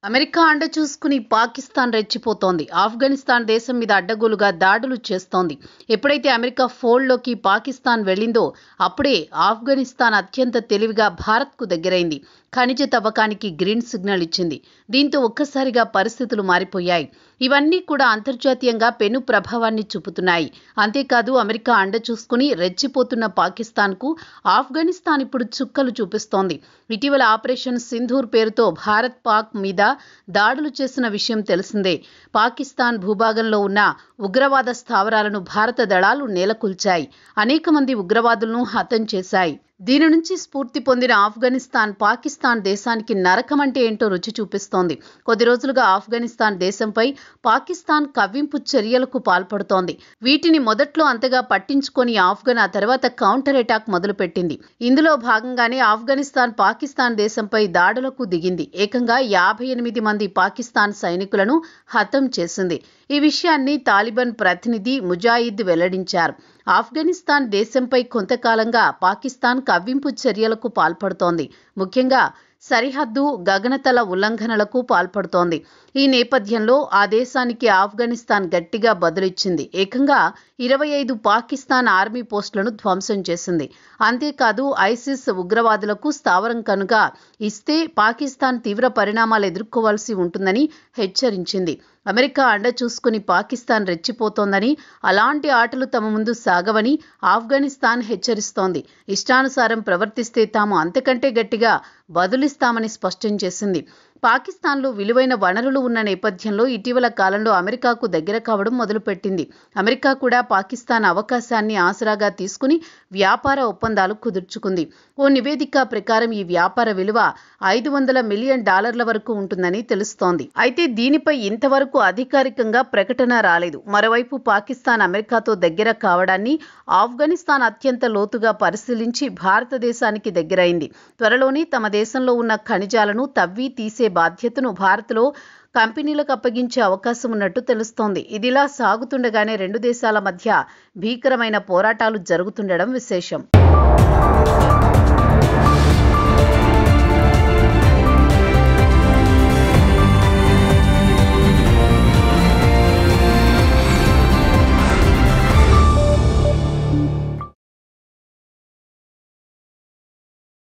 America అండ చూసుకుని పాకిస్తాన్ రెచ్చిపోతోంది. ఆఫ్ఘనిస్తాన్ దేశం మీద అడ్డగోలుగా దాడులు చేస్తోంది. ఎప్పుడైతే అమెరికా ఫోల్డ్లోకి పాకిస్తాన్ వెళ్ళిందో అప్పుడే ఆఫ్ఘనిస్తాన్ అత్యంత తెలివిగా భారత్కు దగ్గరైంది. ఖనిజ తవ్వకానికి గ్రీన్ సిగ్నల్ ఇచ్చింది. దీంతో ఒక్కసారిగా పరిస్థితులు మారిపోయాయి. ఇవన్నీ కూడా అంతర్జాతీయంగా పెను ప్రభావాన్ని చూపుతున్నాయి. అంతేకాదు అమెరికా అండ చూసుకుని రెచ్చిపోతున్న పాకిస్తాన్కు ఆఫ్ఘనిస్తాన్ ఇప్పుడు చుక్కలు చూపిస్తోంది. ఇటీవల ఆపరేషన్ సింధూర్ పేరుతో భారత్ పాక్ మీద దాడులు చేసిన విషయం తెలిసిందే. పాకిస్తాన్ భూభాగంలో ఉన్న ఉగ్రవాద స్థావరాలను భారత దళాలు నేలకూల్చాయి. అనేక మంది ఉగ్రవాదులను హతం చేశాయి. దీని నుంచి స్ఫూర్తి పొందిన ఆఫ్ఘనిస్తాన్ పాకిస్తాన్ దేశానికి నరకం అంటే ఏంటో రుచి చూపిస్తోంది. కొద్ది రోజులుగా ఆఫ్ఘనిస్తాన్ దేశంపై పాకిస్తాన్ కవ్వింపు చర్యలకు పాల్పడుతోంది. వీటిని మొదట్లో అంతగా పట్టించుకొని ఆఫ్ఘన్ ఆ తర్వాత కౌంటర్ అటాక్ మొదలుపెట్టింది. ఇందులో భాగంగానే ఆఫ్ఘనిస్తాన్ పాకిస్తాన్ దేశంపై దాడులకు దిగింది. ఏకంగా 58 మంది పాకిస్తాన్ సైనికులను హతం చేసింది. ఈ విషయాన్ని తాలిబాన్ ప్రతినిధి ముజాయిద్ వెల్లడించారు. ఆఫ్ఘనిస్తాన్ దేశంపై కొంతకాలంగా పాకిస్తాన్ కవ్వింపు చర్యలకు పాల్పడుతోంది. ముఖ్యంగా సరిహద్దు గగనతల ఉల్లంఘనలకు పాల్పడుతోంది. ఈ నేపథ్యంలో ఆ దేశానికి ఆఫ్ఘనిస్తాన్ గట్టిగా బదులిచ్చింది. ఏకంగా 25 పాకిస్తాన్ ఆర్మీ పోస్టులను ధ్వంసం చేసింది. అంతేకాదు ఐసిస్ ఉగ్రవాదులకు స్థావరం కనుక ఇస్తే పాకిస్తాన్ తీవ్ర పరిణామాలు ఎదుర్కోవాల్సి ఉంటుందని హెచ్చరించింది. అమెరికా అండ చూసుకుని పాకిస్తాన్ రెచ్చిపోతోందని, అలాంటి ఆటలు తమ ముందు సాగవని ఆఫ్ఘనిస్తాన్ హెచ్చరిస్తోంది. ఇష్టానుసారం ప్రవర్తిస్తే తాము అంతకంటే గట్టిగా బదులిస్తామని స్పష్టం చేసింది. పాకిస్తాన్లో విలువైన వనరులు ఉన్న నేపథ్యంలో ఇటీవల కాలంలో అమెరికాకు దగ్గర కావడం మొదలుపెట్టింది. అమెరికా కూడా పాకిస్తాన్ అవకాశాన్ని ఆసరాగా తీసుకుని వ్యాపార ఒప్పందాలు కుదుర్చుకుంది. ఓ నివేదిక ప్రకారం ఈ వ్యాపార విలువ $500 మిలియన్ వరకు ఉంటుందని తెలుస్తోంది. అయితే దీనిపై ఇంతవరకు అధికారికంగా ప్రకటన రాలేదు. మరోవైపు పాకిస్తాన్ అమెరికాతో దగ్గర కావడాన్ని ఆఫ్ఘనిస్తాన్ అత్యంత లోతుగా పరిశీలించి భారతదేశానికి దగ్గరైంది. త్వరలోనే తమ దేశంలో ఉన్న ఖనిజాలను తవ్వి తీసే బాధ్యతను భారత్లో కంపెనీలకు అప్పగించే అవకాశం ఉన్నట్టు తెలుస్తోంది. ఇదిలా సాగుతుండగానే రెండు దేశాల మధ్య భీకరమైన పోరాటాలు జరుగుతుండడం విశేషం.